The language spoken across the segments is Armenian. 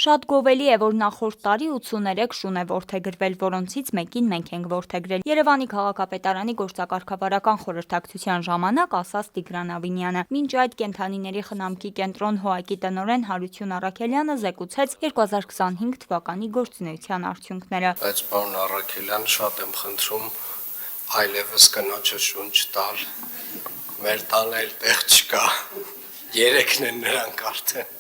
Շատ գովելի է, որ նախորդ տարի 83 շուն է որդեգրվել, որոնցից մեկին մենք ենք որդեգրել։ Երևանի քաղաքապետարանի գործակարգավարական խորհրդակցության ժամանակ ասաց Տիգրան Ավինյանը։ Մինչ այդ կենդանիների խնամքի կենտրոն ՀՕԱԿ-ի տնօրեն Հարություն Առաքելյանը զեկուցեց 2025 թվականի գործունեության արդյունքները։ Բայց պարոն Առաքելյան, շատ եմ խնդրում այլևս կնոջը շունչ տալ։ Մեր տանը էլ տեղ չկա։ Երեքն են նրանք արդեն։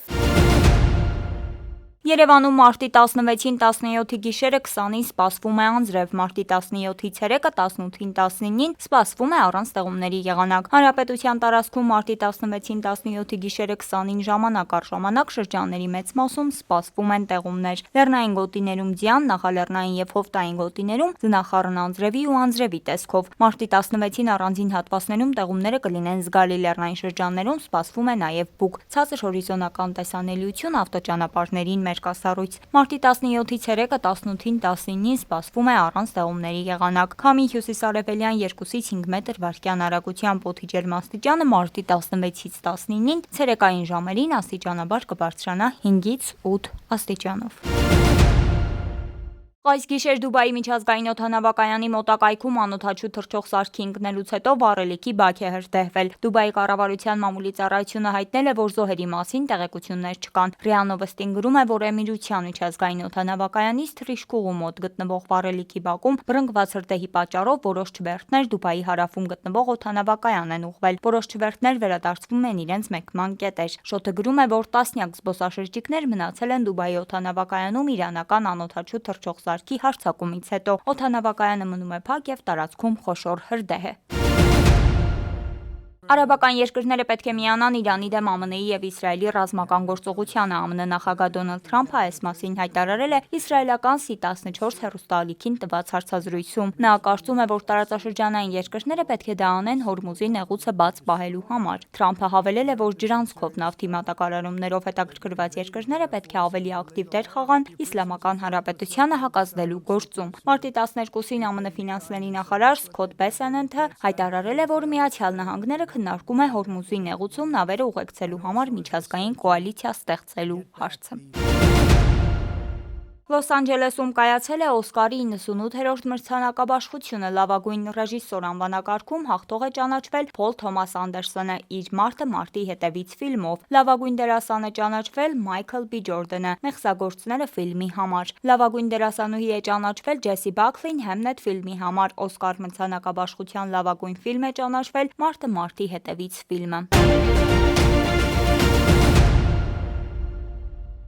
Երևանում մարտի 16-ին 17-ի գիշերը 20-ին սպասվում է անձրև, մարտի 17-ից ցերեկը 18-ին 19-ին սպասվում է առանց տեղումների եղանակ։ Հանրապետության տարածքում մարտի 16-ին 17-ի գիշերը 20-ին ժամանակ առ ժամանակ շրջանների մեծ մասում սպասվում են տեղումներ։ Լեռնային գոտիներում ձյան, նախալեռնային եւ հովտային գոտիներում ձնախառն անձրևի ու անձրևի տեսքով։ Մարտի 16-ին առանձին հատվածներում տեղումները կլինեն զգալի, լեռնային շրջաններում սպասվում է նաեւ բուք, ցածր հորիզոնական տեսանելիություն ավտոճանապարհներին կասառույց։ Մարտի 17-ից ցերեկը 18-ին 19-ին սպասվում է առանց տեղումների եղանակ։ Քամի հյուսիսարևելյան 2-ից 5 մետր վարկյան արագությամբ օդի ջերմաստիճանը մարտի 16-ից 19-ին ցերեկային ժամերին աստիճանաբար կբարձրանա 5-ից 8 աստիճանով։ Այս գիշեր Դուբայի միջազգային օդանավակայանի մոտակայքում անօդաչու թռչող սարքի ընկնելուց հետո վառելիքի բակ է հրդեհվել։ Դուբայի կառավարության մամուլի ծառայությունը հայտնել է, որ զոհերի մասին տեղեկություններ չկան։ ՌԻԱ Նովոստին գրում է, որ Էմիրության միջազգային օդանավակայանից թռիչքուղու մոտ գտնվող վառելիքի բակում բռնկված հրդեհի պատճառով որոշ չվերթներ Դուբայի հարավում գտնվող օդանավակայան են ուղղվել։ Որոշ չվերթներ վերադարձվում են իրենց մեկնման կետեր։ Շոթը գրում է, որ տասնյակ զբոսաշրջիկներ մնացել են Դուբայի օդանավակայանում իրանական անօդաչու թռչող սարքի հարձակումից հետո։ Օդանավակայանը մնում է փակ եւ տարածքում խոշոր հրդեհ է։ Արաբական երկրները պետք է միանան Իրանի դեմ ԱՄՆ-ի եւ Իսրայելի ռազմական գործողությանը։ ԱՄՆ նախագահ Դոնալդ Թրամփը այս մասին հայտարարել է իսրայելական C-14 հեռուստաալիքին տված հարցազրույցում։ Նա կարծում է, որ տարածաշրջանային երկրները պետք է դա անեն Հորմուզի նեղուցը բաց պահելու համար։ Թրամփը հավելել է, որ ջրանցքով նավթի մատակարարումներով հետաքրքրված երկրները պետք է ավելի ակտիվ դեր խաղան Իսլամական Հանրապետությանը հակազդելու գործում։ Մարտի 12-ին ԱՄՆ ֆինանսների նախարար Սքոթ Բեսենենթը հայտարարել է, որ Միացյալ Նահանգները քննարկում է Հորմուզի նեղուցում նավերը ուղեկցելու համար միջազգային կոալիցիա ստեղծելու հարցը։ Լոս Անջելեսում կայացել է Օսկարի 98-րդ մրցանակաբաշխությունը։ Լավագույն ռեժիսոր անվանակարգում հաղթող է ճանաչվել Փոլ Թոմաս Անդերսոնը իր «Մարտը մարտի հետևից» ֆիլմով։ Լավագույն դերասան է ճանաչվել Մայքլ B. Ջորդանը «Մեղսագործները» ֆիլմի համար։ Լավագույն դերասանուհի է ճանաչվել Ջեսի Բաքլին «Հեմնետ» ֆիլմի համար։ Օսկար մրցանակաբաշխության լավագույն ֆիլմ է ճանաչվել «Մարտը մարտի հետևից» ֆիլմը։